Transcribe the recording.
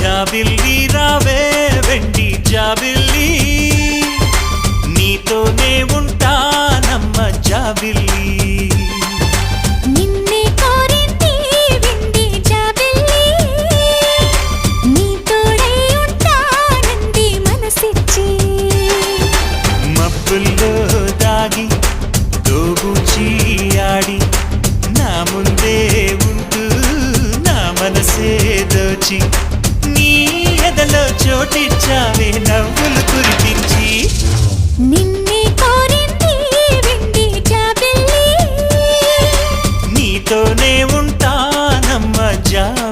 జాబిల్లి రావే వెండి జాబిల్లి నీతోనే ఉంటానమ్మ జాబిల్లి దాగి దోబూచి ఆడి నా ముందే ఉంటూ నా మనసే దోచి నీ ఎదలో చోటిచ్చావే నవ్వులు కురిపించి నిన్నే కోరింది వెండి జాబిల్లి నీతోనే ఉంటానమ్మ జాబిల్లి